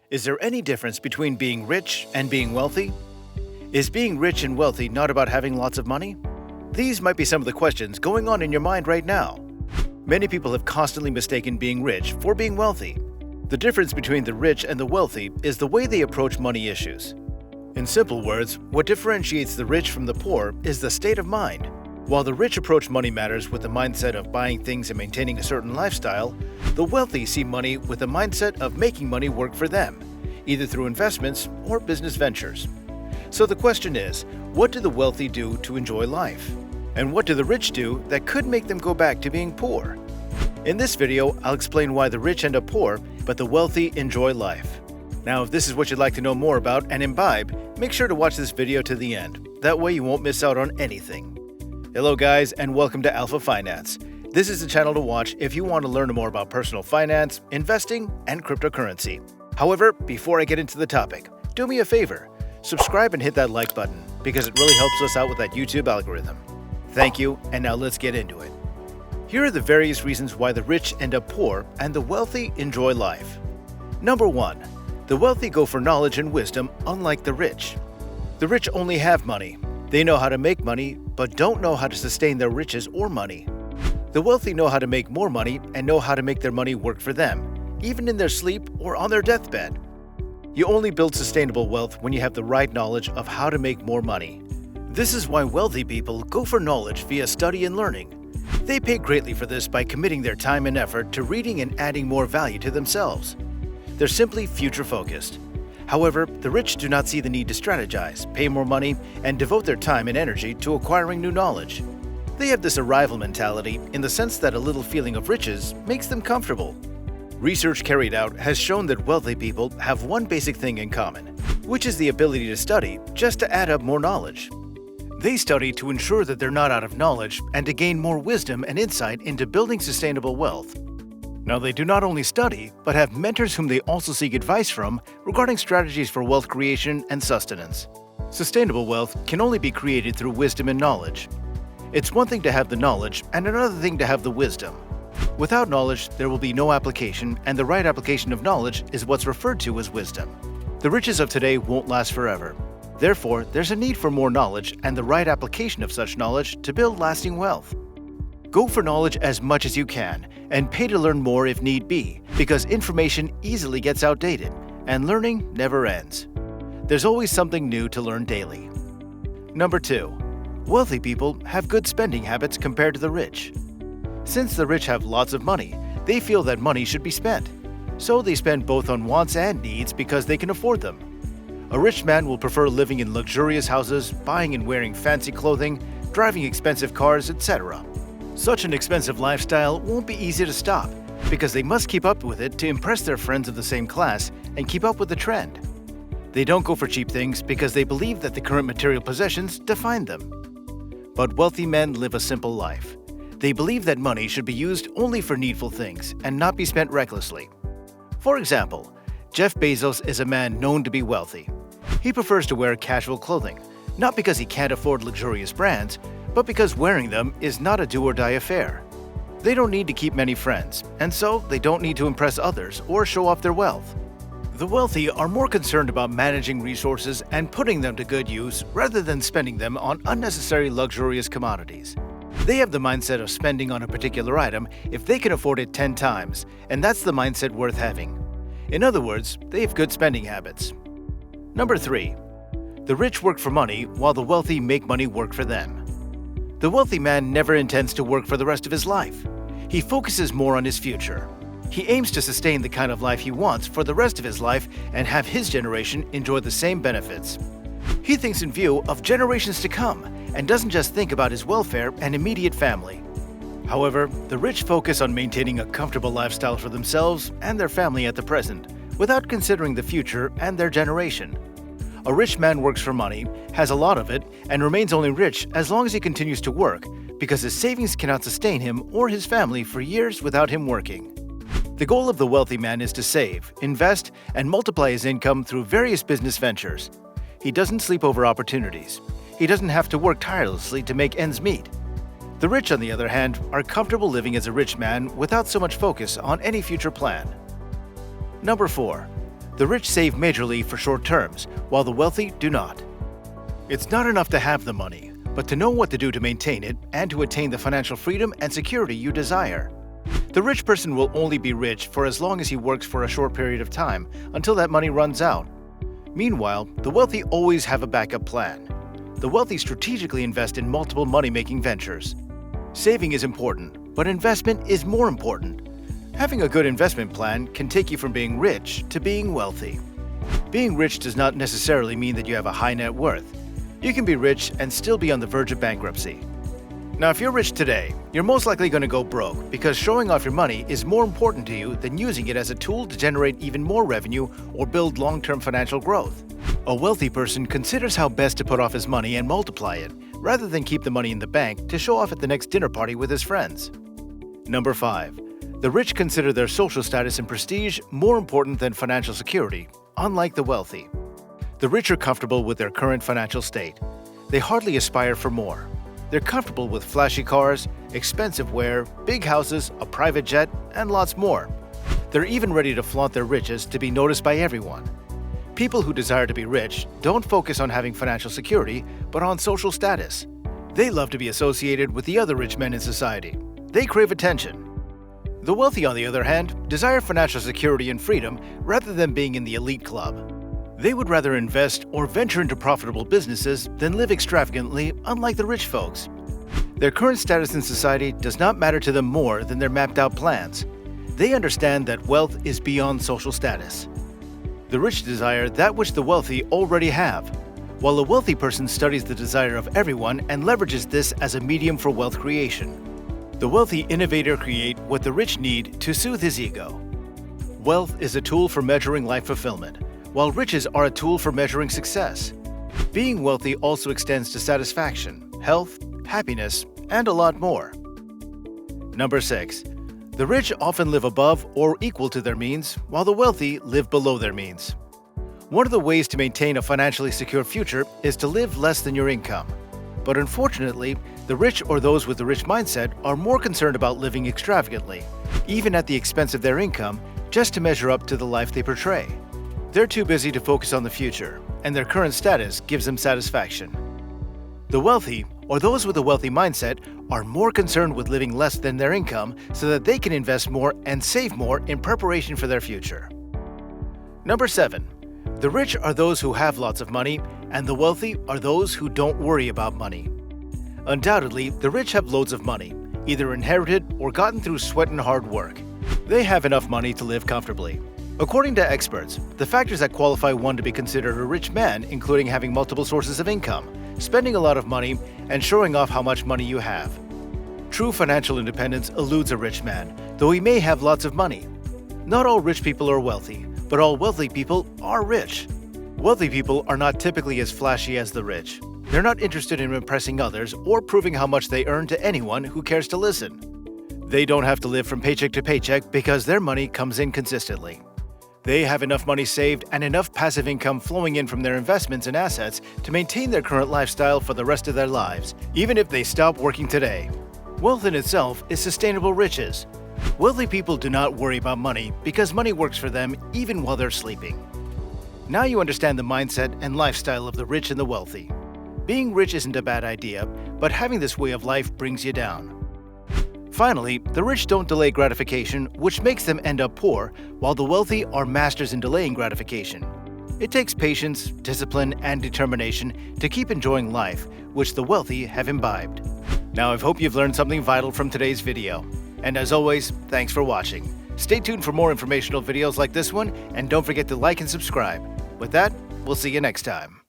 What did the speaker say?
Is there any difference between being rich and being wealthy? Is being rich and wealthy not about having lots of money? These might be some of the questions going on in your mind right now. Many people have constantly mistaken being rich for being wealthy. The difference between the rich and the wealthy is the way they approach money issues. In simple words, what differentiates the rich from the poor is the state of mind. While the rich approach money matters with the mindset of buying things and maintaining a certain lifestyle, the wealthy see money with the mindset of making money work for them, either through investments or business ventures. So the question is, what do the wealthy do to enjoy life? And what do the rich do that could make them go back to being poor? In this video, I'll explain why the rich end up poor, but the wealthy enjoy life. Now, if this is what you'd like to know more about and imbibe, make sure to watch this video to the end. That way you won't miss out on anything. Hello guys, and welcome to Alpha Finance. This is the channel to watch if you want to learn more about personal finance, investing, and cryptocurrency. However, before I get into the topic, do me a favor. Subscribe and hit that like button because it really helps us out with that YouTube algorithm. Thank you, and now let's get into it. Here are the various reasons why the rich end up poor and the wealthy enjoy life. Number 1. The wealthy go for knowledge and wisdom, unlike the rich. The rich only have money. They know how to make money, but don't know how to sustain their riches or money. The wealthy know how to make more money and know how to make their money work for them, even in their sleep or on their deathbed. You only build sustainable wealth when you have the right knowledge of how to make more money. This is why wealthy people go for knowledge via study and learning. They pay greatly for this by committing their time and effort to reading and adding more value to themselves. They're simply future-focused. However, the rich do not see the need to strategize, pay more money, and devote their time and energy to acquiring new knowledge. They have this arrival mentality in the sense that a little feeling of riches makes them comfortable. Research carried out has shown that wealthy people have one basic thing in common, which is the ability to study just to add up more knowledge. They study to ensure that they're not out of knowledge and to gain more wisdom and insight into building sustainable wealth. Now, they do not only study, but have mentors whom they also seek advice from regarding strategies for wealth creation and sustenance. Sustainable wealth can only be created through wisdom and knowledge. It's one thing to have the knowledge and another thing to have the wisdom. Without knowledge, there will be no application, and the right application of knowledge is what's referred to as wisdom. The riches of today won't last forever. Therefore, there's a need for more knowledge and the right application of such knowledge to build lasting wealth. Go for knowledge as much as you can, and pay to learn more if need be, because information easily gets outdated, and learning never ends. There's always something new to learn daily. Number 2. Wealthy people have good spending habits compared to the rich. Since the rich have lots of money, they feel that money should be spent. So they spend both on wants and needs because they can afford them. A rich man will prefer living in luxurious houses, buying and wearing fancy clothing, driving expensive cars, etc. Such an expensive lifestyle won't be easy to stop because they must keep up with it to impress their friends of the same class and keep up with the trend. They don't go for cheap things because they believe that the current material possessions define them. But wealthy men live a simple life. They believe that money should be used only for needful things and not be spent recklessly. For example, Jeff Bezos is a man known to be wealthy. He prefers to wear casual clothing, not because he can't afford luxurious brands, but because wearing them is not a do-or-die affair. They don't need to keep many friends, and so they don't need to impress others or show off their wealth. The wealthy are more concerned about managing resources and putting them to good use rather than spending them on unnecessary luxurious commodities. They have the mindset of spending on a particular item if they can afford it 10 times, and that's the mindset worth having. In other words, they have good spending habits. Number 3. The rich work for money while the wealthy make money work for them. The wealthy man never intends to work for the rest of his life. He focuses more on his future. He aims to sustain the kind of life he wants for the rest of his life and have his generation enjoy the same benefits. He thinks in view of generations to come and doesn't just think about his welfare and immediate family. However, the rich focus on maintaining a comfortable lifestyle for themselves and their family at the present, without considering the future and their generation. A rich man works for money, has a lot of it, and remains only rich as long as he continues to work, because his savings cannot sustain him or his family for years without him working. The goal of the wealthy man is to save, invest, and multiply his income through various business ventures. He doesn't sleep over opportunities. He doesn't have to work tirelessly to make ends meet. The rich, on the other hand, are comfortable living as a rich man without so much focus on any future plan. Number 4. The rich save majorly for short terms, while the wealthy do not. It's not enough to have the money, but to know what to do to maintain it and to attain the financial freedom and security you desire. The rich person will only be rich for as long as he works for a short period of time, until that money runs out. Meanwhile, the wealthy always have a backup plan. The wealthy strategically invest in multiple money-making ventures. Saving is important, but investment is more important. Having a good investment plan can take you from being rich to being wealthy. Being rich does not necessarily mean that you have a high net worth. You can be rich and still be on the verge of bankruptcy. Now, if you're rich today, you're most likely going to go broke because showing off your money is more important to you than using it as a tool to generate even more revenue or build long-term financial growth. A wealthy person considers how best to put off his money and multiply it, rather than keep the money in the bank to show off at the next dinner party with his friends. Number 5. The rich consider their social status and prestige more important than financial security, unlike the wealthy. The rich are comfortable with their current financial state. They hardly aspire for more. They're comfortable with flashy cars, expensive wear, big houses, a private jet, and lots more. They're even ready to flaunt their riches to be noticed by everyone. People who desire to be rich don't focus on having financial security, but on social status. They love to be associated with the other rich men in society. They crave attention. The wealthy, on the other hand, desire financial security and freedom rather than being in the elite club. They would rather invest or venture into profitable businesses than live extravagantly, unlike the rich folks. Their current status in society does not matter to them more than their mapped-out plans. They understand that wealth is beyond social status. The rich desire that which the wealthy already have, while a wealthy person studies the desire of everyone and leverages this as a medium for wealth creation. The wealthy innovator creates what the rich need to soothe his ego. Wealth is a tool for measuring life fulfillment, while riches are a tool for measuring success. Being wealthy also extends to satisfaction, health, happiness, and a lot more. Number 6. The rich often live above or equal to their means, while the wealthy live below their means. One of the ways to maintain a financially secure future is to live less than your income. But unfortunately, the rich or those with the rich mindset are more concerned about living extravagantly, even at the expense of their income, just to measure up to the life they portray. They're too busy to focus on the future, and their current status gives them satisfaction. The wealthy, or those with a wealthy mindset, are more concerned with living less than their income so that they can invest more and save more in preparation for their future. Number 7. The rich are those who have lots of money, and the wealthy are those who don't worry about money. Undoubtedly, the rich have loads of money, either inherited or gotten through sweat and hard work. They have enough money to live comfortably. According to experts, the factors that qualify one to be considered a rich man including having multiple sources of income, spending a lot of money, and showing off how much money you have. True financial independence eludes a rich man, though he may have lots of money. Not all rich people are wealthy, but all wealthy people are rich. Wealthy people are not typically as flashy as the rich. They're not interested in impressing others or proving how much they earn to anyone who cares to listen. They don't have to live from paycheck to paycheck because their money comes in consistently. They have enough money saved and enough passive income flowing in from their investments and assets to maintain their current lifestyle for the rest of their lives, even if they stop working today. Wealth in itself is sustainable riches. Wealthy people do not worry about money because money works for them even while they're sleeping. Now you understand the mindset and lifestyle of the rich and the wealthy. Being rich isn't a bad idea, but having this way of life brings you down. Finally, the rich don't delay gratification, which makes them end up poor, while the wealthy are masters in delaying gratification. It takes patience, discipline, and determination to keep enjoying life, which the wealthy have imbibed. Now, I hope you've learned something vital from today's video. And as always, thanks for watching. Stay tuned for more informational videos like this one, and don't forget to like and subscribe. With that, we'll see you next time.